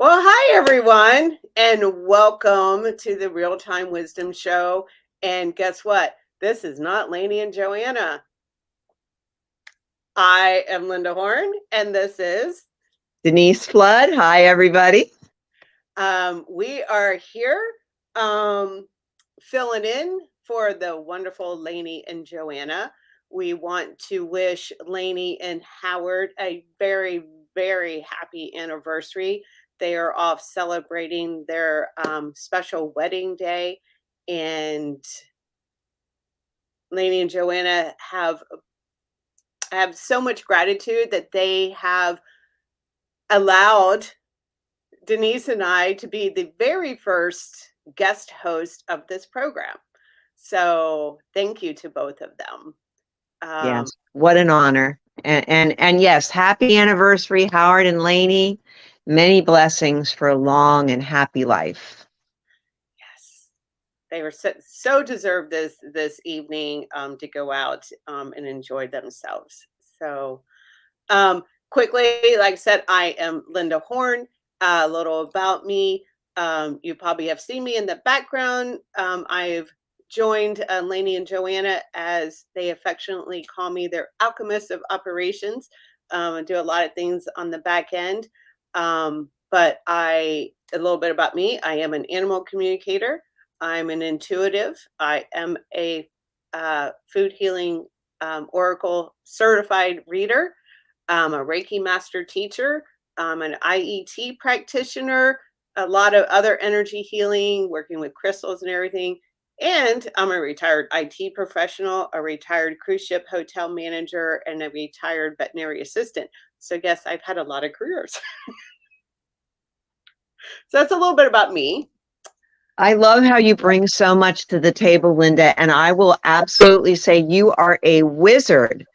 Well, hi everyone, and welcome to the Real Time Wisdom Show. And guess what? This is not Lainey and Joanna. I am Linda Horn, and this is Denise Flood. Hi, everybody. we are here filling in for the wonderful Lainey and Joanna. We want to wish Lainey and Howard a very, very happy anniversary. They are off celebrating their special wedding day, and Lainey and Joanna have so much gratitude that they have allowed Denise and I to be the very first guest host of this program. So thank you to both of them. Yes, what an honor. And yes, happy anniversary, Howard and Lainey. Many blessings for a long and happy life. Yes, they were so deserved this evening to go out and enjoy themselves. So quickly, like I said, I am Linda Horn. A little about me. You probably have seen me in the background. I've joined Lainey and Joanna, as they affectionately call me, their Alchemist of Operations. I do a lot of things on the back end. But a little bit about me. I am an animal communicator. I'm an intuitive. I am a food healing oracle certified reader. I'm a Reiki master teacher. I'm an IET practitioner, a lot of other energy healing, working with crystals and everything. And I'm a retired IT professional, a retired cruise ship hotel manager, and a retired veterinary assistant. So, yes, I've had a lot of careers. So, that's a little bit about me. I love how you bring so much to the table, Linda, and I will absolutely say you are a wizard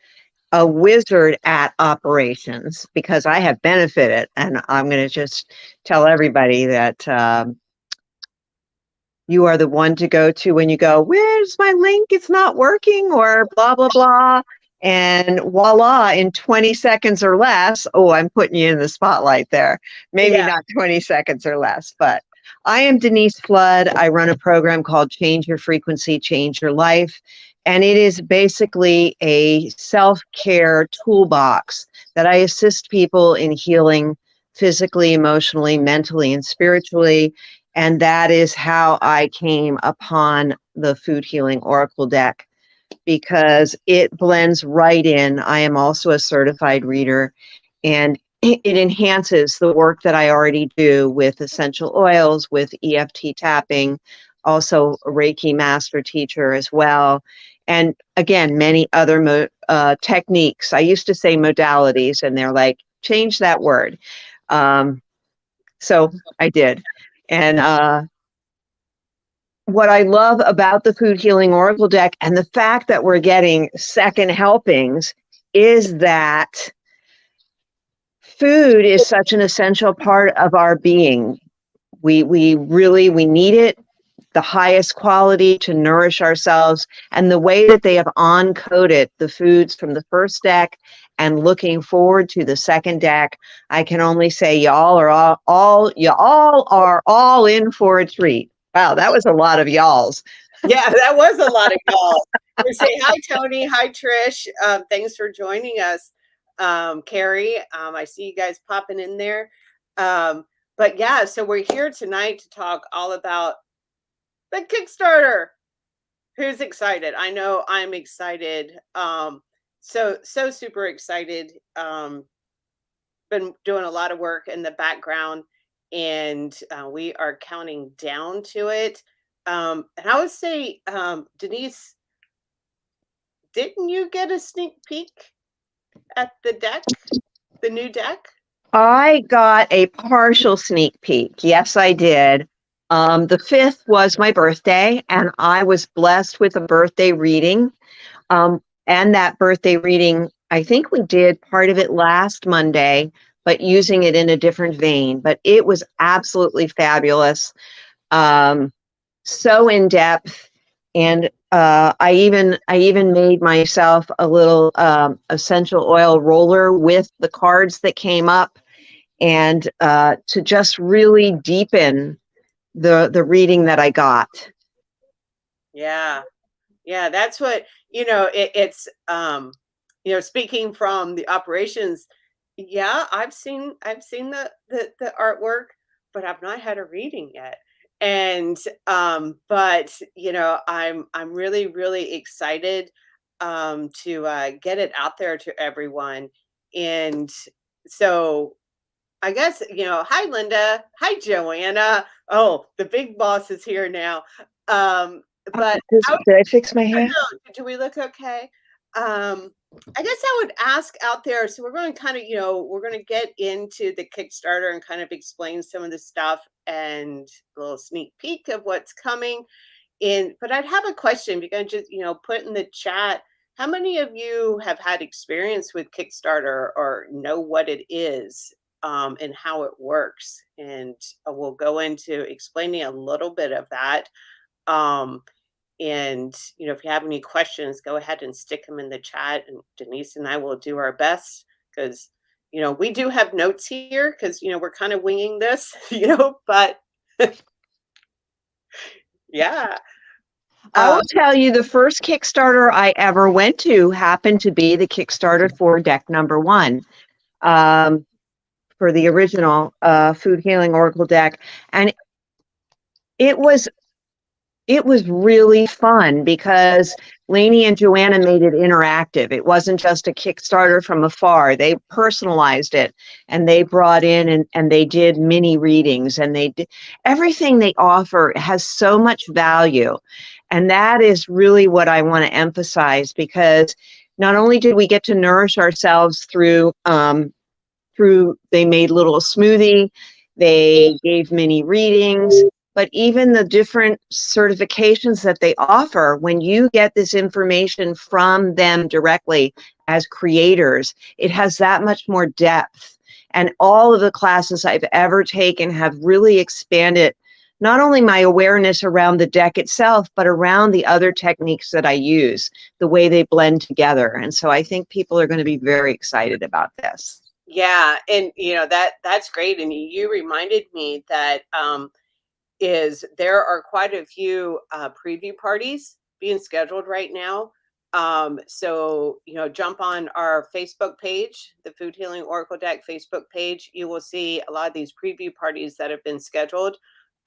at operations, because I have benefited, and I'm going to just tell everybody that you are the one to go to when you go, where's my link? It's not working, or blah, blah, blah. And voila, in 20 seconds or less, oh, I'm putting you in the spotlight there. Maybe not 20 seconds or less, but I am Denise Flood. I run a program called Change Your Frequency, Change Your Life. And it is basically a self-care toolbox that I assist people in healing physically, emotionally, mentally, and spiritually. And that is how I came upon the Food Healing Oracle deck, because it blends right in. I am also a certified reader, and it enhances the work that I already do with essential oils, with EFT tapping, also a Reiki master teacher as well. And again, many other techniques. I used to say modalities, and they're like, change that word. So I did. And what I love about the Food Healing Oracle deck, and the fact that we're getting second helpings, is that food is such an essential part of our being. We need it, the highest quality, to nourish ourselves. And the way that they have on-coded the foods from the first deck and looking forward to the second deck, I can only say y'all are all in for a treat. Wow, that was a lot of y'alls. Yeah, that was a lot of y'all. We say hi, Tony. Hi, Trish. Thanks for joining us. Carrie, I see you guys popping in there. But yeah, so we're here tonight to talk all about the Kickstarter. Who's excited? I know I'm excited. So super excited. Been doing a lot of work in the background, and we are counting down to it. And I would say, Denise, didn't you get a sneak peek at the deck, the new deck? I got a partial sneak peek. Yes, I did. The 5th was my birthday, and I was blessed with a birthday reading. And that birthday reading, I think we did part of it last Monday, but using it in a different vein. But it was absolutely fabulous. So in depth. And I even made myself a little essential oil roller with the cards that came up. and to just really deepen the reading that I got. Yeah. Yeah, that's what, it's speaking from the operations, yeah, I've seen the artwork, but I've not had a reading yet. And but I'm really, really excited to get it out there to everyone. And so I guess, hi Linda, hi Joanna. Oh, the big boss is here now. But Did I fix my hair? do we look okay? Um, I guess I would ask out there. So we're going to kind of, we're going to get into the Kickstarter and kind of explain some of the stuff and a little sneak peek of what's coming in. But I'd have a question. If you can just, put in the chat, how many of you have had experience with Kickstarter or know what it is and how it works? And we'll go into explaining a little bit of that. Um, and, if you have any questions, go ahead and stick them in the chat, and Denise and I will do our best because, we do have notes here because, we're kind of winging this, but yeah. I will Um, tell you, the first Kickstarter I ever went to happened to be the Kickstarter for deck number 1, for the original Food Healing Oracle deck. And it was really fun because Lainey and Joanna made it interactive. It wasn't just a Kickstarter from afar. They personalized it, and they brought in and they did mini readings, and they did everything they offer has so much value. And that is really what I want to emphasize, because not only did we get to nourish ourselves through they made little smoothie, they gave mini readings, but even the different certifications that they offer, when you get this information from them directly as creators, it has that much more depth. And all of the classes I've ever taken have really expanded not only my awareness around the deck itself, but around the other techniques that I use, the way they blend together. And so I think people are going to be very excited about this. yeah, and that's great. And you reminded me that is there are quite a few preview parties being scheduled right now. So, jump on our Facebook page, the Food Healing Oracle Deck Facebook page. You will see a lot of these preview parties that have been scheduled.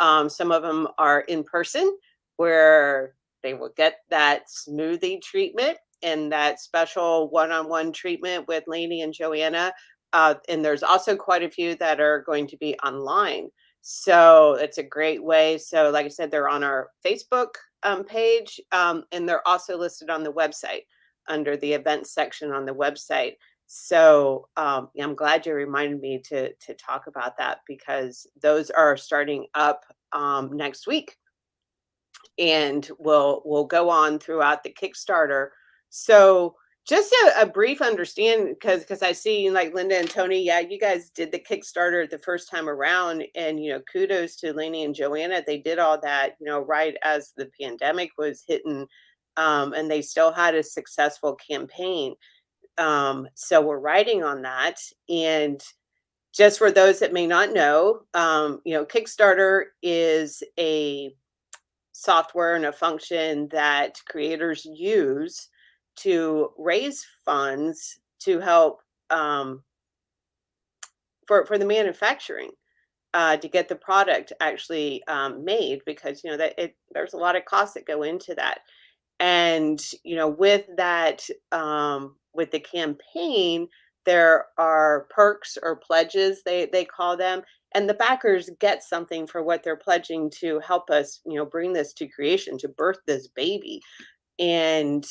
Some of them are in person where they will get that smoothie treatment and that special one-on-one treatment with Lainey and Joanna. And there's also quite a few that are going to be online. So it's a great way. So, like I said, they're on our Facebook page, and they're also listed on the website under the events section on the website. So yeah, I'm glad you reminded me to talk about that because those are starting up next week, and will go on throughout the Kickstarter. So just a brief understanding, because I see like Linda and Tony, yeah, you guys did the Kickstarter the first time around, and kudos to Lainey and Joanna. They did all that, right as the pandemic was hitting, and they still had a successful campaign. So we're writing on that. And just for those that may not know, Kickstarter is a software and a function that creators use to raise funds to help for the manufacturing to get the product actually made, because there's a lot of costs that go into that. And with that, with the campaign, there are perks or pledges, they call them, and the backers get something for what they're pledging to help us, bring this to creation, to birth this baby. And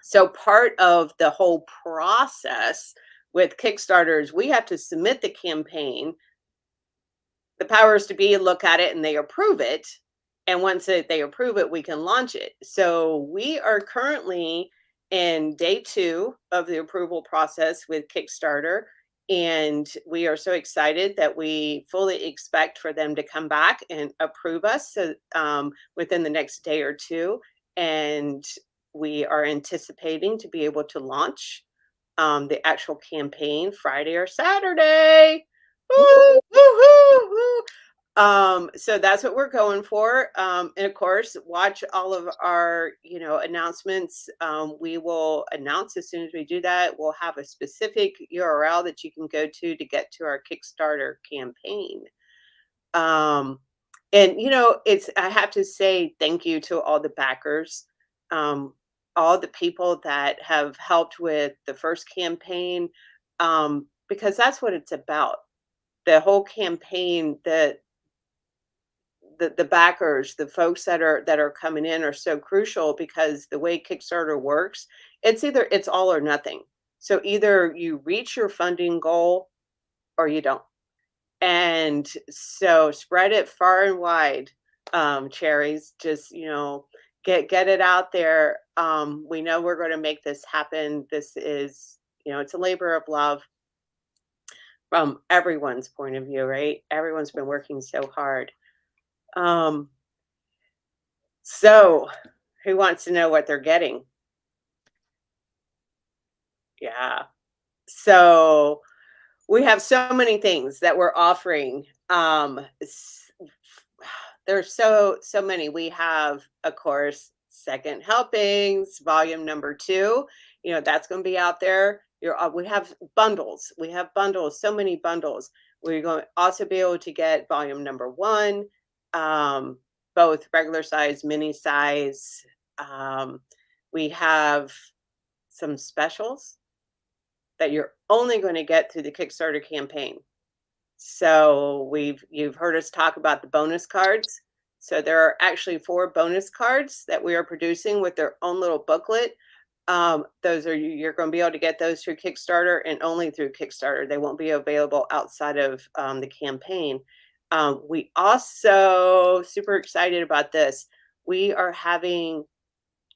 so part of the whole process with Kickstarters, we have to submit the campaign. The powers to be look at it and they approve it. And once they approve it, we can launch it. So we are currently in day 2 of the approval process with Kickstarter. And we are so excited that we fully expect for them to come back and approve us within the next day or 2. And we are anticipating to be able to launch the actual campaign Friday or Saturday. Woo, woo, woo, woo. So that's what we're going for. And of course, watch all of our, announcements. We will announce as soon as we do that. We'll have a specific URL that you can go to get to our Kickstarter campaign. And I have to say thank you to all the backers, all the people that have helped with the first campaign, because that's what it's about. The whole campaign, the backers, the folks that are coming in are so crucial, because the way Kickstarter works, it's all or nothing. So either you reach your funding goal or you don't. And so spread it far and wide, cherries. Just, get it out there. We know we're going to make this happen. This is, it's a labor of love from everyone's point of view, right? Everyone's been working so hard. So who wants to know what they're getting? Yeah. So we have so many things that we're offering. There's so many. We have, of course, second helpings, volume number 2. That's going to be out there. We have bundles. We have bundles. So many bundles. We're going to also be able to get volume number 1, both regular size, mini size. We have some specials that you're only going to get through the Kickstarter campaign. So you've heard us talk about the bonus cards. So there are actually 4 bonus cards that we are producing with their own little booklet. You're going to be able to get those through Kickstarter and only through Kickstarter. They won't be available outside of the campaign. We also, super excited about this, we are having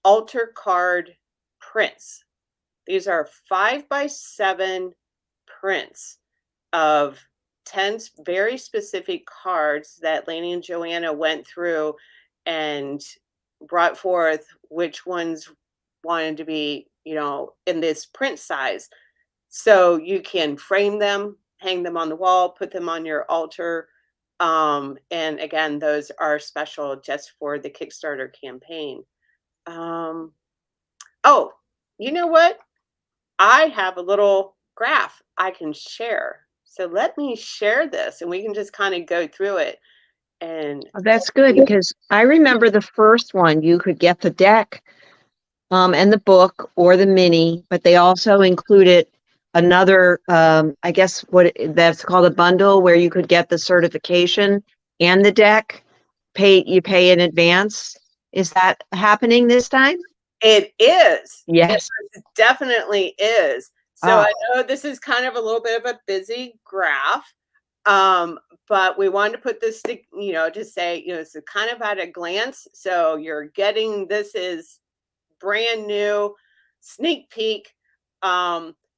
altar card prints. These are 5x7 prints of 10 very specific cards that Lainey and Joanna went through and brought forth which ones wanted to be, in this print size. So you can frame them, hang them on the wall, put them on your altar. And again, those are special just for the Kickstarter campaign. Oh, you know what? I have a little graph I can share. So let me share this and we can just kind of go through it. And Oh, that's good, because I remember the first one, you could get the deck and the book or the mini, but they also included another, I guess that's called a bundle, where you could get the certification and the deck. You pay in advance. Is that happening this time? it is. Yes. It definitely is. So Ah. I know this is kind of a little bit of a busy graph, but we wanted to put this, to say, it's kind of at a glance. So you're getting, this is brand new sneak peek.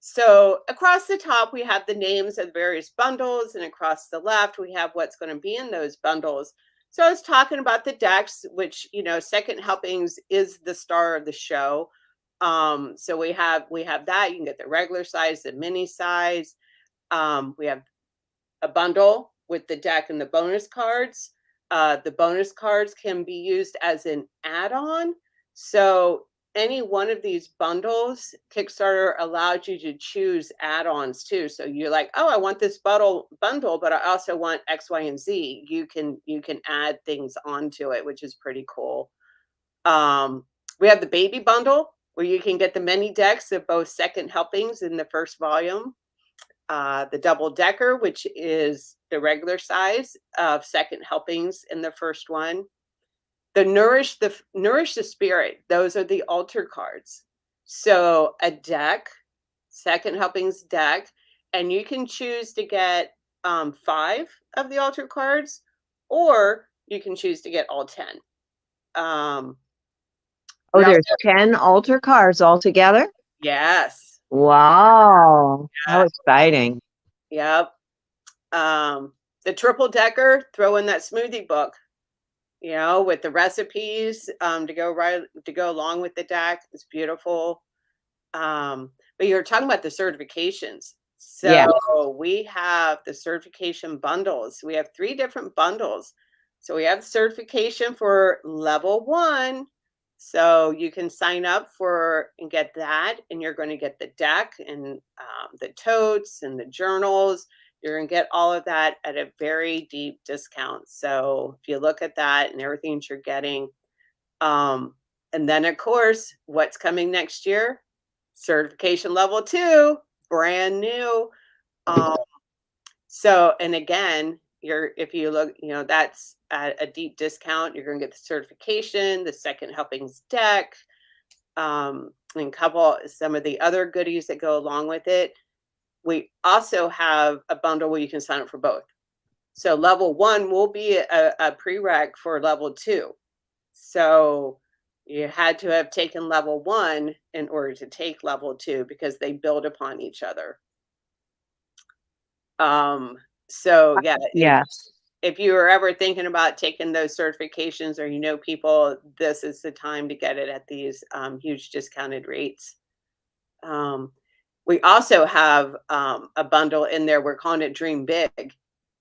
So across the top, we have the names of various bundles, and across the left, we have what's going to be in those bundles. So I was talking about the decks, which, Second Helpings is the star of the show. So we have that. You can get the regular size, the mini size. We have a bundle with the deck and the bonus cards. The bonus cards can be used as an add-on. So any one of these bundles, Kickstarter allows you to choose add-ons too. So you're like, oh, I want this bundle, but I also want X, Y, and Z. You can add things onto it, which is pretty cool. We have the baby bundle, where you can get the mini decks of both Second Helpings in the first volume. The double decker, which is the regular size of Second Helpings in the first one. The Nourish the Spirit, those are the altar cards. So a deck, Second Helpings deck, and you can choose to get 5 of the altar cards, or you can choose to get all 10. There's 10 altar cards altogether? Yes. Wow. How exciting. Yep. The triple decker, throw in that smoothie book, with the recipes to go along with the deck. It's beautiful. But you're talking about the certifications. Yeah. So we have the certification bundles. We have 3 different bundles. So we have the certification for level 1. So you can sign up for and get that, and you're going to get the deck and the totes and the journals. You're going to get all of that at a very deep discount. So if you look at that and everything that you're getting, and then of course, what's coming next year? Certification level 2, brand new. Um, so, and again, if you look, that's at a deep discount. You're going to get the certification, the second helpings deck, and some of the other goodies that go along with it. We also have a bundle where you can sign up for both. So level 1 will be a prereq for level 2. So you had to have taken level 1 in order to take level 2 because they build upon each other. So yeah, Yes. if you were ever thinking about taking those certifications or people, this is the time to get it at these huge discounted rates. We also have a bundle in there. We're calling it Dream Big,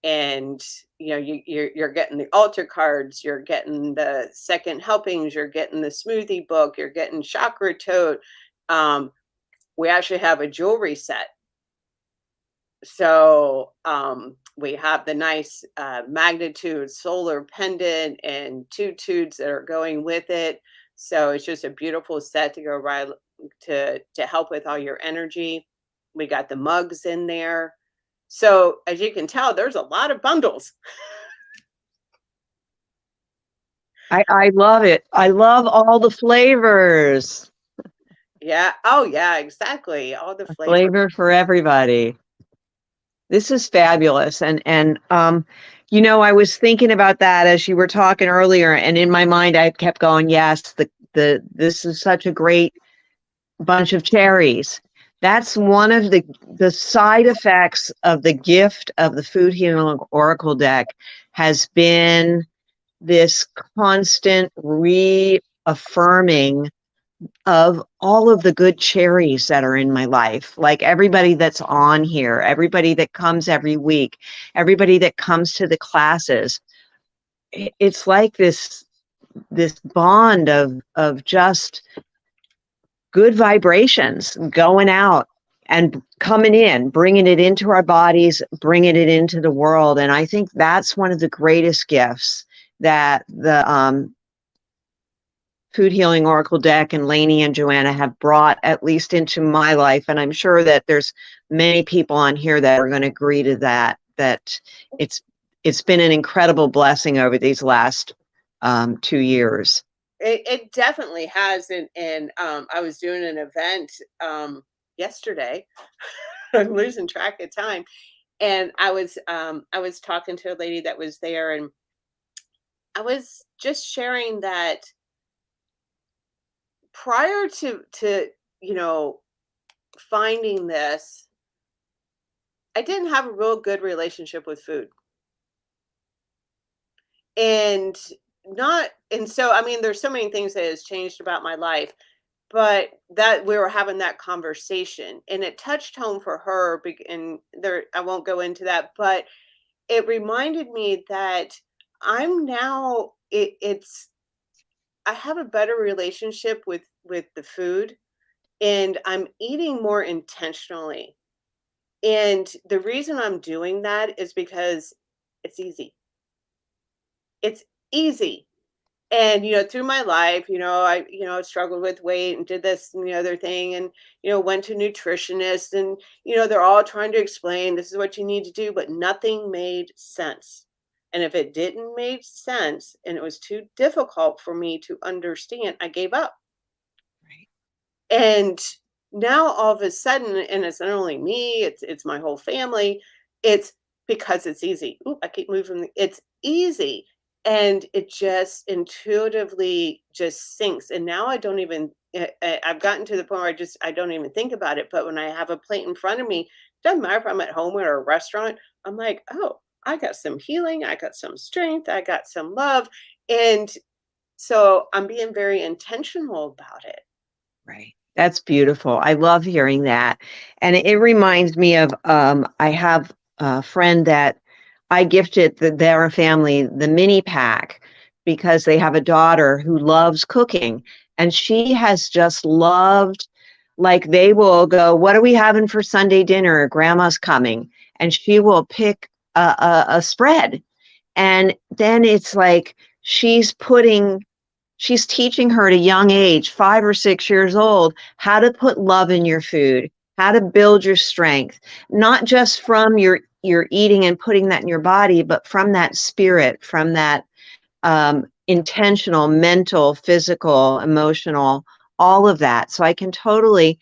and you're getting the altar cards, you're getting the second helpings, you're getting the smoothie book, you're getting chakra tote. We actually have a jewelry set. So we have the nice magnitude solar pendant and tudes that are going with it. So it's just a beautiful set to go right to help with all your energy. We got the mugs in there. So as you can tell, there's a lot of bundles. I love it. I love all the flavors. Yeah. Oh yeah, exactly. All the A flavor. flavor for everybody. This is fabulous. And I was thinking about that as you were talking earlier, and in my mind I kept going, yes, this is such a great bunch of cherries. That's one of the side effects of the gift of the Food Healing Oracle deck has been this constant reaffirming of all of the good cherries that are in my life. Like everybody that's on here, everybody that comes every week, everybody that comes to the classes. It's like this bond of just good vibrations going out and coming in, bringing it into our bodies, bringing it into the world. And I think that's one of the greatest gifts that the Food Healing Oracle deck and Lainey and Joanna have brought, at least into my life. And I'm sure that there's many people on here that are going to agree to that it's been an incredible blessing over these last 2 years. It definitely has, and I was doing an event yesterday. I'm losing track of time, and I was talking to a lady that was there, and I was just sharing that prior to finding this, I didn't have a real good relationship with food. And so I mean there's so many things that has changed about my life, but that we were having that conversation and it touched home for her, and there I won't go into that, but it reminded me that I'm now it's I have a better relationship with the food, and I'm eating more intentionally. And the reason I'm doing that is because it's easy. It's easy. And through my life, I struggled with weight and did this and the other thing, and went to nutritionists, and they're all trying to explain this is what you need to do, but nothing made sense. And if it didn't make sense and it was too difficult for me to understand, I gave up. And now all of a sudden, and it's not only me, it's my whole family, it's because it's easy. Ooh, I keep moving. It's easy. And it just intuitively just sinks. And now I don't even I've gotten to the point where I don't even think about it. But when I have a plate in front of me, doesn't matter if I'm at home or a restaurant, I'm like, oh, I got some healing, I got some strength, I got some love. And so I'm being very intentional about it. Right. That's beautiful. I love hearing that. And it reminds me of I have a friend that I gifted their family the mini pack because they have a daughter who loves cooking. And she has just loved, like, they will go, "What are we having for Sunday dinner? Grandma's coming." And she will pick a spread. And then it's like she's teaching her at a young age, 5 or 6 years old, how to put love in your food, how to build your strength, not just from your eating and putting that in your body, but from that spirit, from that intentional, mental, physical, emotional, all of that. So I can totally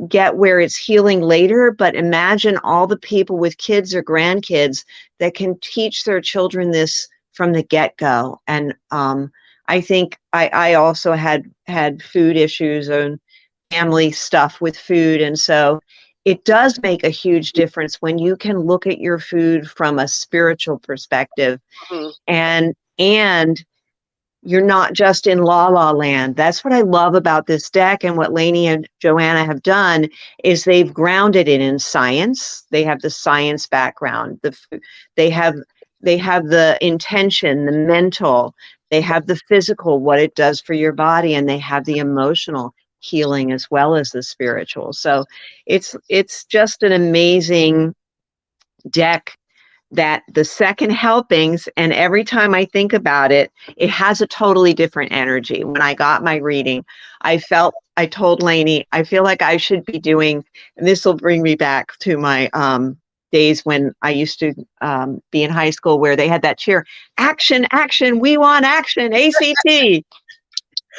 get where it's healing later, but imagine all the people with kids or grandkids that can teach their children this from the get-go. And I think I also had food issues and family stuff with food, and so it does make a huge difference when you can look at your food from a spiritual perspective, Mhm. and you're not just in la la land. That's what I love about this deck, and what Lainey and Joanna have done is they've grounded it in science. They have the science background. They have they have the intention, the mental. They have the physical, what it does for your body, and they have the emotional healing as well as the spiritual. So it's just an amazing deck, that the second helpings, and every time I think about it, it has a totally different energy. When I got my reading, I told Lainey, I feel like I should be doing, and this will bring me back to my days when I used to be in high school, where they had that cheer, action, action, we want action, ACT.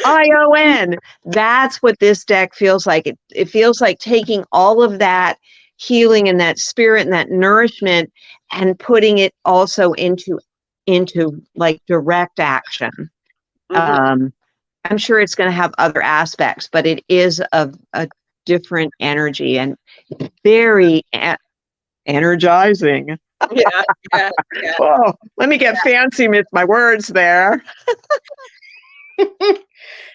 ION. That's what this deck feels like. It feels like taking all of that healing and that spirit and that nourishment and putting it also into like direct action. Mhm. Um, I'm sure it's going to have other aspects, but it is a different energy and very energizing. Yeah, yeah, yeah. Oh, let me get fancy with my words there.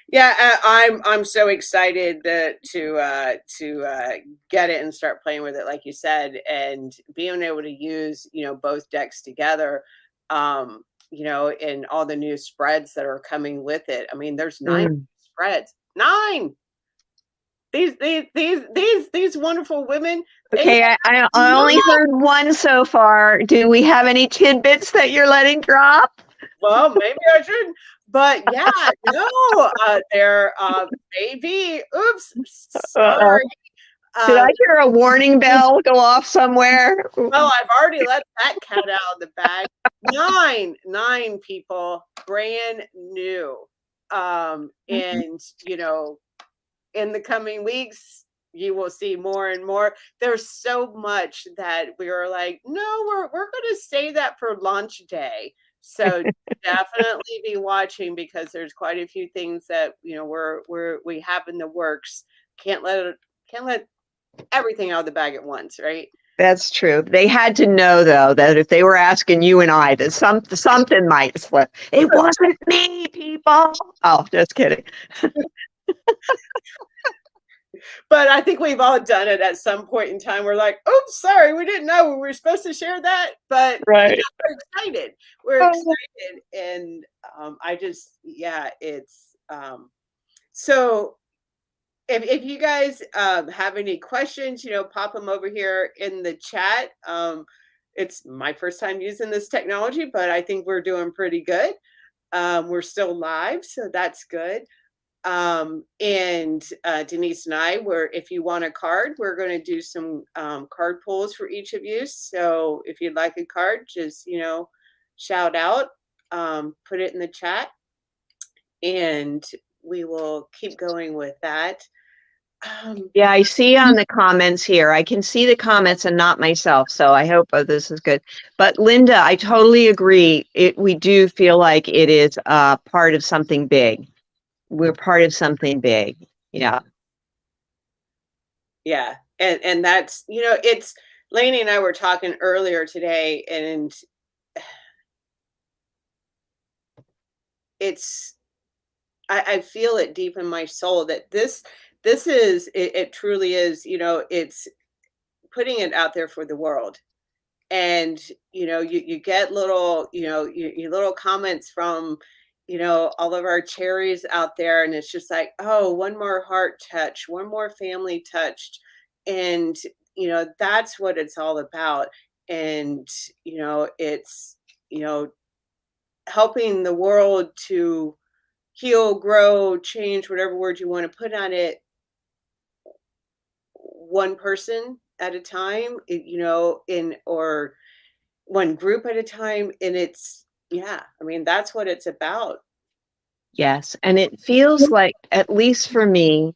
Yeah, I'm so excited to get it and start playing with it, like you said, and being able to use both decks together, and all the new spreads that are coming with it. I mean, there's 9 Mm. spreads, 9. These wonderful women, they Okay, I only love. heard one so far. Do we have any tidbits that you're letting drop? Well, maybe I shouldn't, but yeah, no, they're maybe. Oops, Uh-oh. sorry. Did I Uh, hear a warning bell go off somewhere? Well, I've already let that cat out of the bag. 9 people, brand new. And in the coming weeks, you will see more and more. There's so much that we were like, no, we're gonna save that for launch day. So definitely be watching, because there's quite a few things that we have in the works. Can't let everything out of the bag at once, right? That's true. They had to know, though, that if they were asking you and I, that something might slip. It wasn't me, people. Oh, just kidding. But I think we've all done it at some point in time. We're like, "Oops, sorry, we didn't know we were supposed to share that." But yeah, Right. we're excited. We're excited, and I just, yeah, it's so. If you guys have any questions, pop them over here in the chat. It's my first time using this technology, but I think we're doing pretty good. We're still live, so that's good. And Denise and I, if you want a card, we're going to do some card pulls for each of you. So if you'd like a card, just shout out, put it in the chat, and we will keep going with that. Yeah, I see on the comments here. I can see the comments and not myself, so I hope this is good. But Linda, I totally agree. We do feel like it is part of something big. We're part of something big. Yeah. Yeah, and that's it's Lainey and I were talking earlier today, and it's I feel it deep in my soul that this is it truly is, it's putting it out there for the world. And you get little, your little comments from, all of our cherries out there, and it's just like, oh, one more heart touch, one more family touched. And that's what it's all about. And it's you know helping the world to heal, grow, change, whatever word you want to put on it, one person at a time, in or one group at a time. And it's, yeah, I mean, that's what it's about. Yes. And it feels like, at least for me,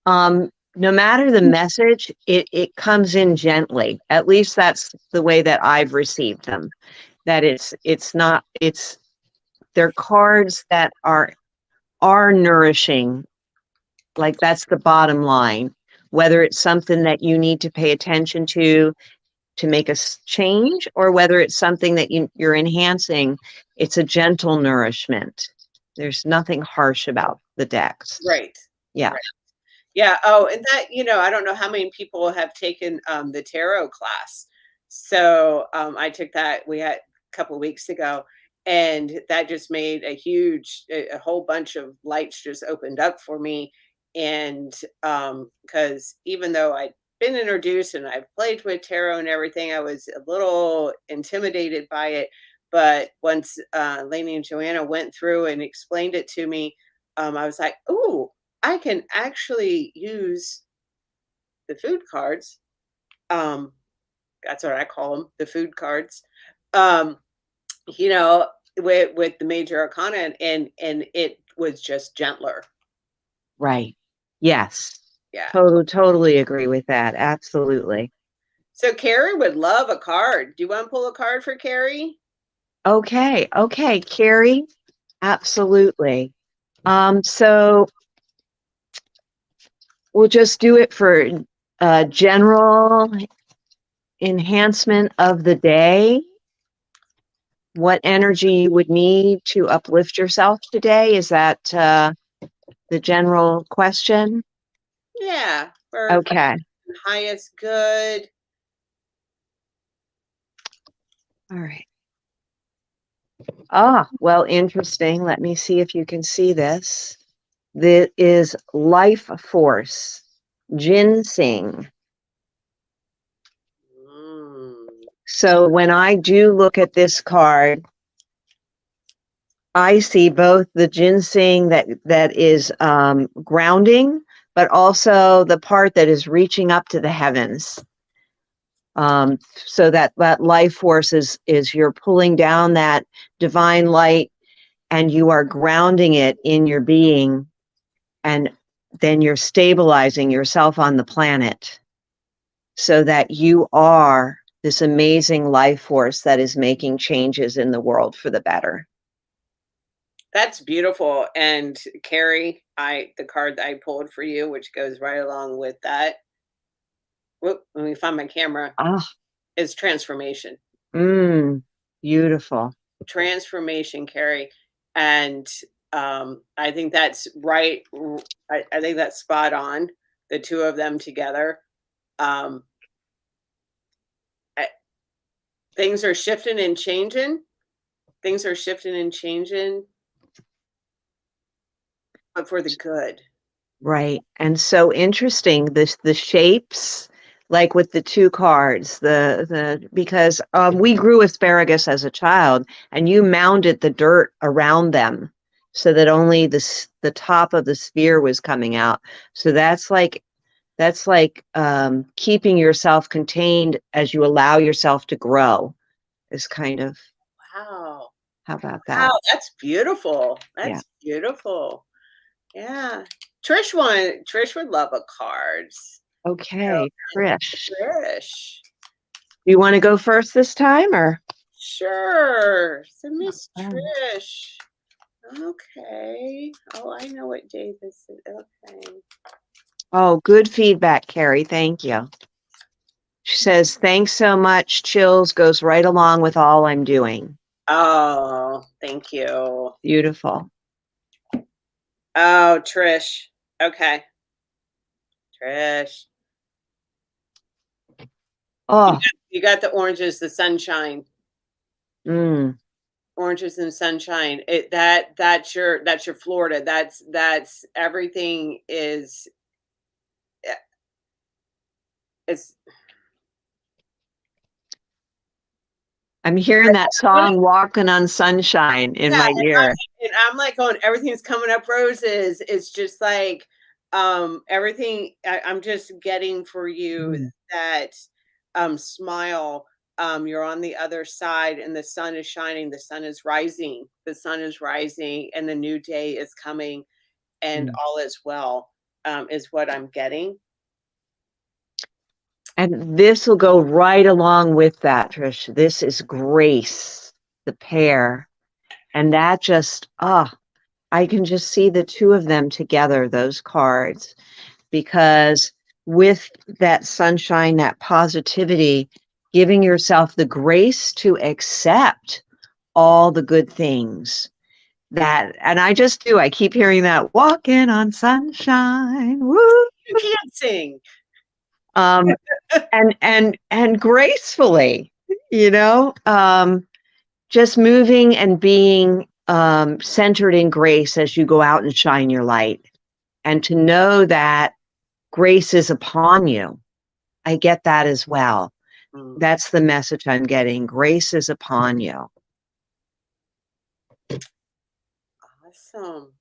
no matter the message, it comes in gently. At least that's the way that I've received them. That they're cards that are nourishing. Like, that's the bottom line. Whether it's something that you need to pay attention to make a change, or whether it's something that you're enhancing, it's a gentle nourishment. There's nothing harsh about the decks. Right. Yeah. Right. Yeah. Oh, and that, I don't know how many people have taken the tarot class. So I took that, we had a couple of weeks ago, and that just made a whole bunch of lights just opened up for me. And because even though I'd been introduced and I've played with tarot and everything, I was a little intimidated by it. But once Lainey and Joanna went through and explained it to me, I was like, ooh, I can actually use the food cards. That's what I call them, the food cards. Um, with the major arcana, and it was just gentler. Right. Yes. Yeah. Totally agree with that. Absolutely. So Carrie would love a card. Do you want to pull a card for Carrie? Okay. Carrie. Absolutely. So we'll just do it for general enhancement of the day. What energy you would need to uplift yourself today? Is that the general question? Yeah. For Okay. highest good. All right. Well, interesting. Let me see if you can see this. This is life force, ginseng. So when I do look at this card, I see both the ginseng that is grounding, but also the part that is reaching up to the heavens. So that life force is you're pulling down that divine light, and you are grounding it in your being, and then you're stabilizing yourself on the planet so that you are this amazing life force that is making changes in the world for the better. That's beautiful. And Carrie, the card that I pulled for you, which goes right along with that. Whoop, let me find my camera. Is transformation. Beautiful. Transformation, Carrie. And I think that's right. I think that's spot on. The two of them together. Things are shifting and changing. Things are shifting and changing, but for the good. Right. And so interesting, the shapes, like with the two cards, because we grew asparagus as a child, and you mounded the dirt around them so that only the top of the sphere was coming out. So that's like keeping yourself contained as you allow yourself to grow, is kind of. Wow. How about that? Wow, that's beautiful. That's beautiful. Yeah. Trish would love a cards. Okay, Trish. Trish. Do you want to go first this time, or? Sure. So Miss Trish. Okay. Oh, I know what day this is. Okay. Oh, good feedback, Carrie. Thank you. She says, thanks so much. Chills goes right along with all I'm doing. Oh, thank you. Beautiful. Oh, Trish. Okay. Trish. Oh, You got the oranges, the sunshine. mm. Oranges and sunshine. That's your Florida. That's everything is it's I'm hearing that song "Walking on Sunshine" in yeah, my ear. and I'm like going, everything's coming up roses. It's just like everything I'm just getting for you Mm. that smile. You're on the other side and the sun is shining, the sun is rising, and the new day is coming and Mm. all is well, is what I'm getting. And this will go right along with that, Trish. This is Grace, the pair. And that just, I can just see the two of them together, those cards, because with that sunshine, that positivity, giving yourself the grace to accept all the good things that, and I just do, I keep hearing that walking on sunshine. Woo! You can't sing. Um, and gracefully, you know, just moving and being centered in grace as you go out and shine your light, and to know that grace is upon you. I get that as well. Mm, That's the message I'm getting. Grace is upon you. awesome.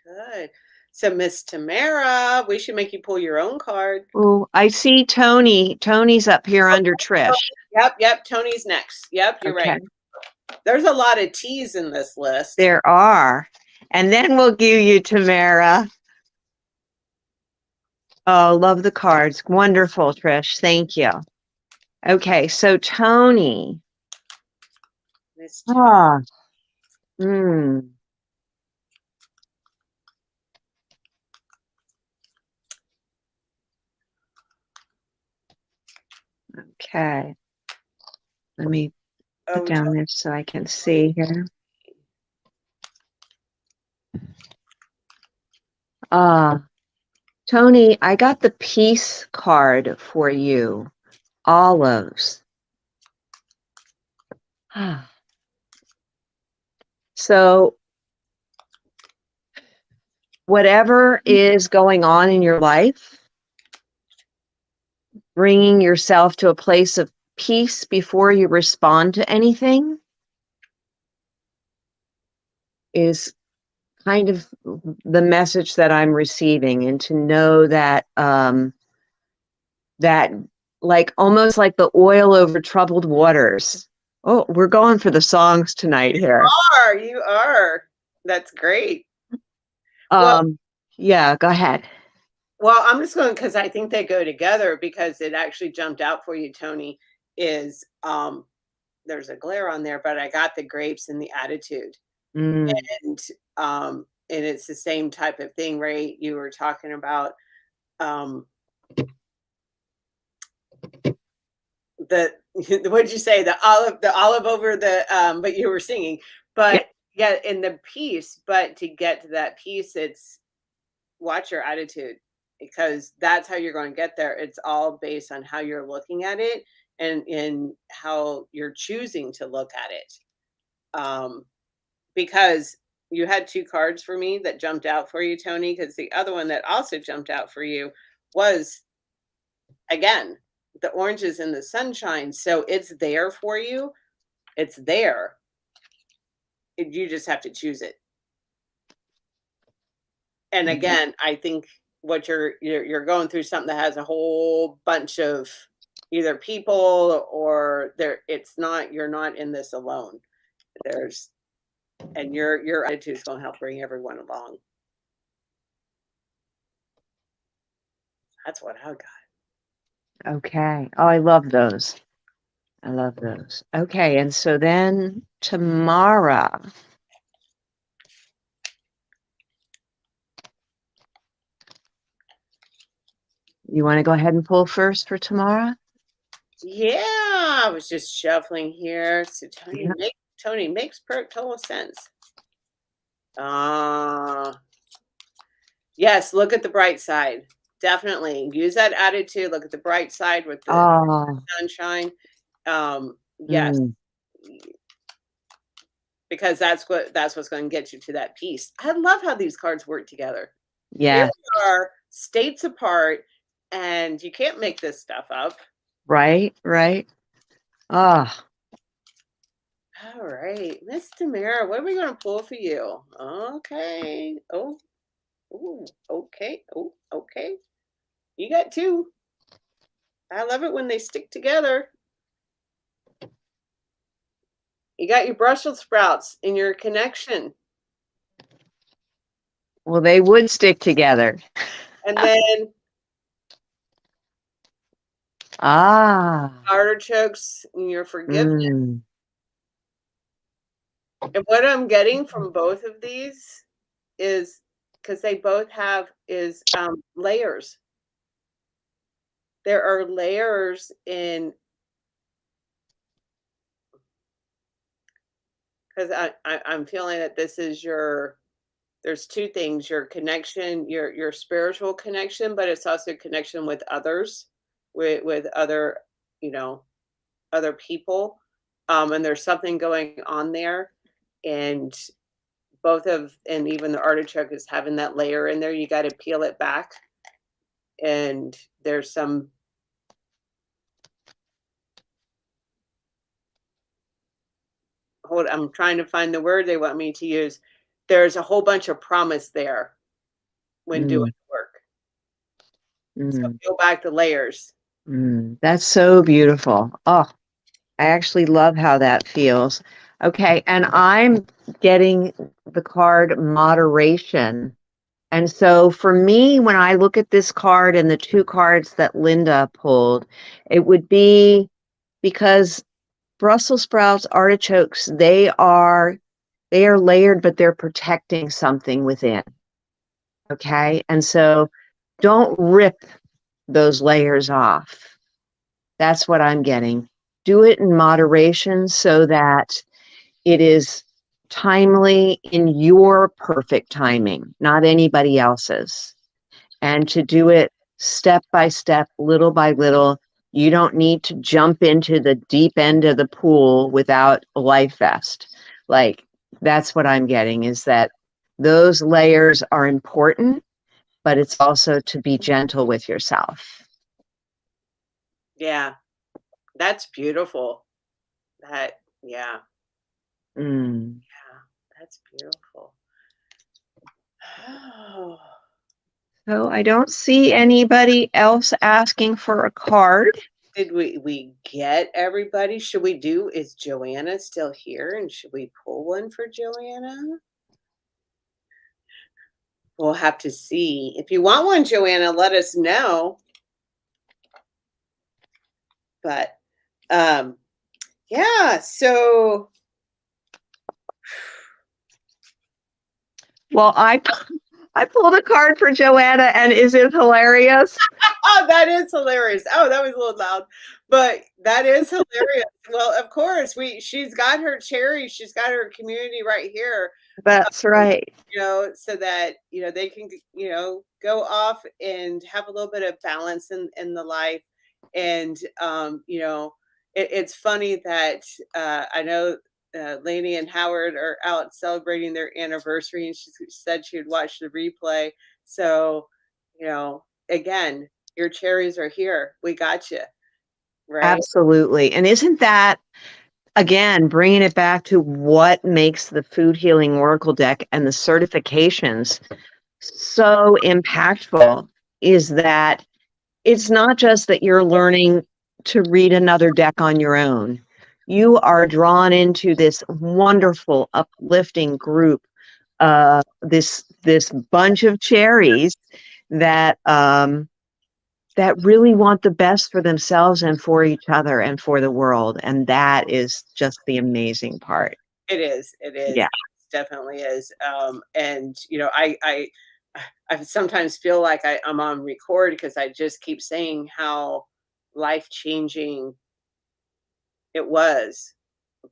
Good. So Miss Tamara, we should make you pull your own card. Oh, I see Tony. Tony's up here under Trish. Yep. Tony's next. Yep, you're Okay. right. There's a lot of T's in this list. There are. And then we'll give you Tamara. Oh, love the cards. Wonderful, Trish. Thank you. Okay, so Tony. Miss Ah. Hmm. Okay. Let me put down Tony. this so I can see here. Tony, I got the peace card for you. Olives. So whatever is going on in your life, bringing yourself to a place of peace before you respond to anything is kind of the message that I'm receiving, and to know that that, like, almost like the oil over troubled waters. Oh, we're going for the songs tonight here. You are. That's great. Yeah, go ahead. Well, I'm just going because I think they go together because it actually jumped out for you, Tony, is there's a glare on there, but I got the grapes and the attitude. Mm. And it's the same type of thing, right? You were talking about the what'd you say? The olive over the but you were singing. But yeah, in the piece, but to get to that piece, it's watch your attitude, because that's how you're going to get there. It's all based on how you're looking at it and in how you're choosing to look at it. Because you had two cards for me that jumped out for you, Tony, because the other one that also jumped out for you was, again, the oranges and the sunshine. So it's there for you. It's there. You just have to choose it. And again, I think what you're going through something that has a whole bunch of either people or you're not in this alone. And your attitude is going to help bring everyone along. That's what I got. Okay. Oh, I love those. I love those. Okay, and so then Tamara. You want to go ahead and pull first for Tamara? Yeah, I was just shuffling here. So Yeah. Tony makes total sense. Yes, look at the bright side. definitely use that attitude. Look at the bright side with the Oh, sunshine. Yes, mm, because that's what's going to get you to that peace. I love how these cards work together. Here yes, we are, states apart, and you can't make this stuff up. right, right. Ah, All right, Miss Tamara, what are we going to pull for you? Okay. Oh, ooh, okay. Oh, okay. You got two. I love it when they stick together. You got your Brussels sprouts in your connection. well, they would stick together. And then Ah, artichokes in your forgiveness. mm, And what I'm getting from both of these is because they both have is layers. There are layers in because I'm feeling that this is your there's two things, your connection, your spiritual connection, but it's also connection with others, with other, you know, other people. And there's something going on there. And both of and even the artichoke is having that layer in there. You got to peel it back. And there's some hold I'm trying to find the word they want me to use. There's a whole bunch of promise there when doing mm, the work. So mm, peel back the layers. mm. That's so beautiful. Oh, I actually love how that feels. Okay, and I'm getting the card moderation. And so for me, when I look at this card and the two cards that Linda pulled, it would be because Brussels sprouts, artichokes, they are layered, but they're protecting something within. Okay. And so don't rip those layers off. That's what I'm getting. Do it in moderation so that it is timely in your perfect timing, not anybody else's. And to do it step by step, little by little. You don't need to jump into the deep end of the pool without a life vest. Like, that's what I'm getting, is that those layers are important, but it's also to be gentle with yourself. Yeah, that's beautiful. That yeah, Mm. yeah, that's beautiful. Oh, So I don't see anybody else asking for a card. did we get everybody? Should we do is Joanna still here and should we pull one for Joanna? We'll have to see. If you want one, Joanna, let us know. But yeah, so Well, I pulled a card for Joanna, and is it hilarious? oh, that is hilarious. Oh, that was a little loud, but that is hilarious. Well, of course, she's got her cherry, she's got her community right here, That's right. so that they can go off and have a little bit of balance in the life. And it's funny that I know Lainey and Howard are out celebrating their anniversary, and she said she would watch the replay. So again, your cherries are here, we got you, right? Absolutely. And isn't that, again, bringing it back to what makes the Food Healing Oracle deck and the certifications so impactful, is that it's not just that you're learning to read another deck on your own. You are drawn into this wonderful, uplifting group, this bunch of cherries that that really want the best for themselves and for each other and for the world. And that is just the amazing part. It is Yeah, it definitely is. And I sometimes feel like I'm on record because I just keep saying how life changing it was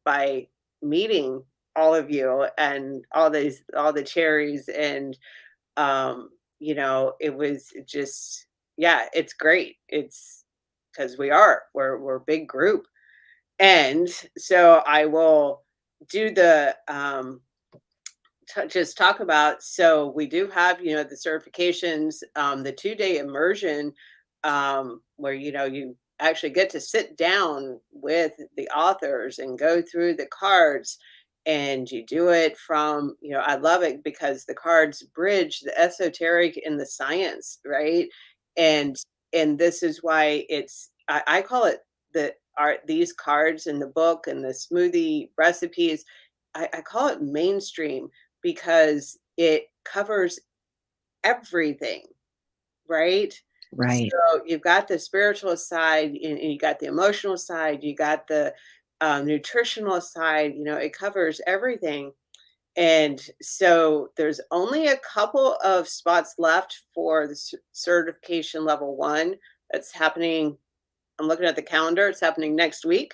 by meeting all of you and all the cherries. And it was just yeah, it's great. It's because we're a big group. And so I will do the just talk about, so we do have, the certifications, the 2-day immersion, where, you actually get to sit down with the authors and go through the cards, and you do it from, I love it because the cards bridge the esoteric and the science, right? And this is why I call it these cards in the book and the smoothie recipes, I call it mainstream because it covers everything, right? Right. So you've got the spiritual side, and you got the emotional side, you got the nutritional side, it covers everything. And so there's only a couple of spots left for the certification level 1 that's happening. I'm looking at the calendar, it's happening next week.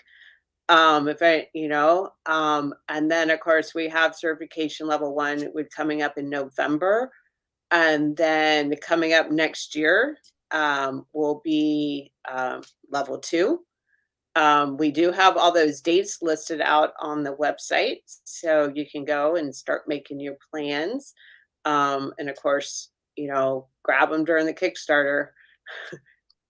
If I, and then of course we have certification level 1 with coming up in November. And then coming up next year, will be level 2. We do have all those dates listed out on the website, so you can go and start making your plans. And of course, grab them during the Kickstarter.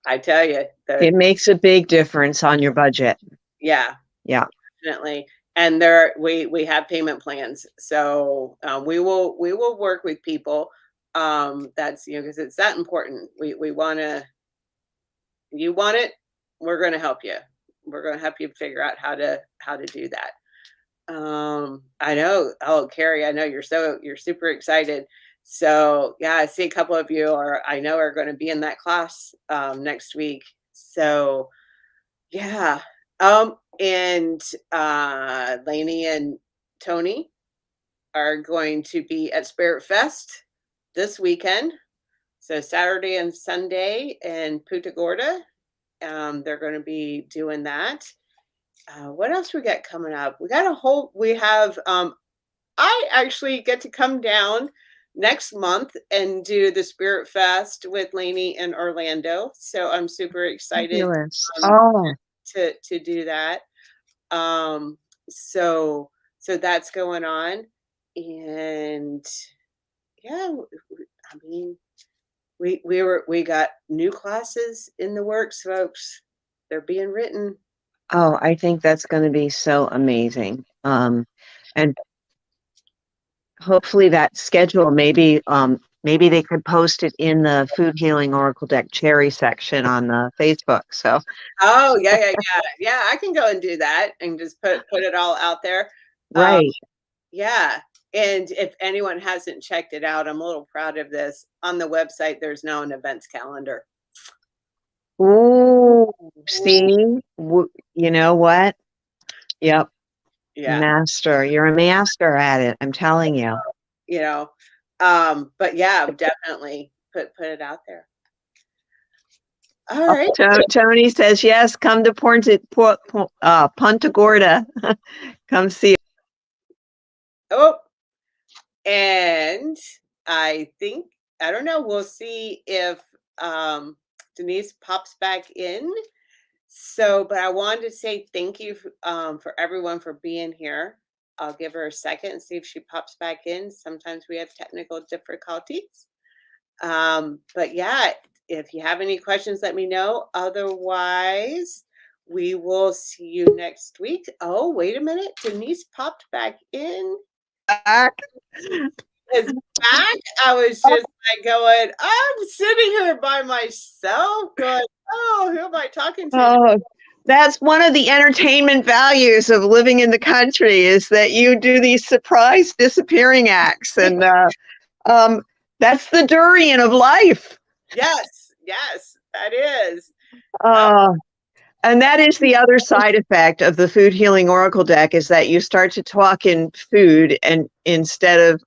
I tell you, It makes a big difference on your budget. yeah, Yeah. definitely. And we have payment plans, so we will work with people. That's because it's that important. We want to. You want it, we're going to help you. We're going to help you figure out how to do that. I know. Oh, Carrie, I know you're super excited. So yeah, I see a couple of you are going to be in that class next week. So yeah. And Lainey and Tony are going to be at Spirit Fest this weekend. So Saturday and Sunday in Punta Gorda. They're going to be doing that. What else we got coming up? We have, I actually get to come down next month and do the Spirit Fest with Lainey in Orlando. So I'm super excited Fabulous. Oh, to do that. Um, so that's going on. And yeah, I mean, we got new classes in the works, folks. They're being written. oh, I think that's going to be so amazing. And hopefully that schedule, maybe they could post it in the Food Healing Oracle Deck Cherry section on the Facebook. So Oh, yeah. I can go and do that and just put it all out there. Um, right. yeah. And if anyone hasn't checked it out, I'm a little proud of this. On the website, there's now an events calendar. Ooh, see, you know what? Yep. Yeah. Master. You're a master at it. I'm telling you. But yeah, definitely put it out there. All right. Tony says, yes, come to Punta Gorda. Come see. Oh, and I don't know. We'll see if Denise pops back in. So, but I wanted to say thank you for everyone for being here. I'll give her a second and see if she pops back in. Sometimes we have technical difficulties. But yeah, if you have any questions, let me know. Otherwise, we will see you next week. Oh, wait a minute. Denise popped back in. Back. Is back. I was just like going, I'm sitting here by myself going, oh, who am I talking to? Oh, that's one of the entertainment values of living in the country is that you do these surprise disappearing acts. And that's the durian of life. Yes, that is. And that is the other side effect of the Food Healing Oracle deck is that you start to talk in food and instead of,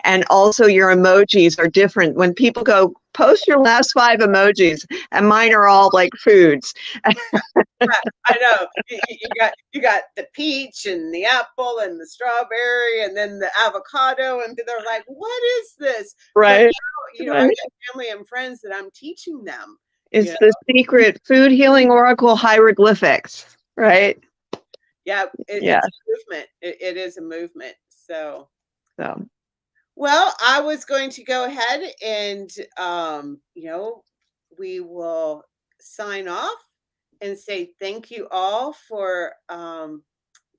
and also your emojis are different. When people go, post your last 5 emojis, and mine are all like foods. Yeah, I know. You got the peach and the apple and the strawberry and then the avocado, and they're like, "What is this?" Right. But now, I got family and friends that I'm teaching them, It's know? the secret food healing oracle hieroglyphics, right? Yeah, Yeah. it's a movement. It is a movement. So, So well, I was going to go ahead and, we will sign off and say thank you all for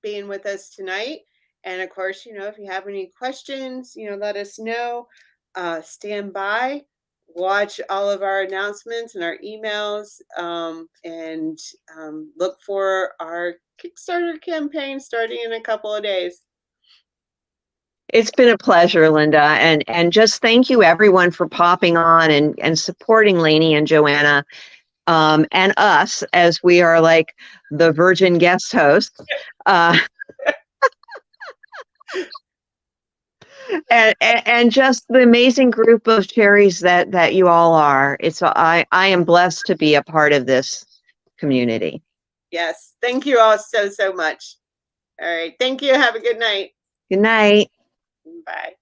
being with us tonight. And of course, if you have any questions, let us know. Stand by, watch all of our announcements and our emails, and look for our Kickstarter campaign starting in a couple of days. it's been a pleasure, Linda, and just thank you everyone for popping on and supporting Lainey and Joanna, and us as we are like the virgin guest hosts. Uh, and just the amazing group of cherries that you all are. I am blessed to be a part of this community. Yes. Thank you all so, so much. All right. Thank you. Have a good night. Good night. Bye.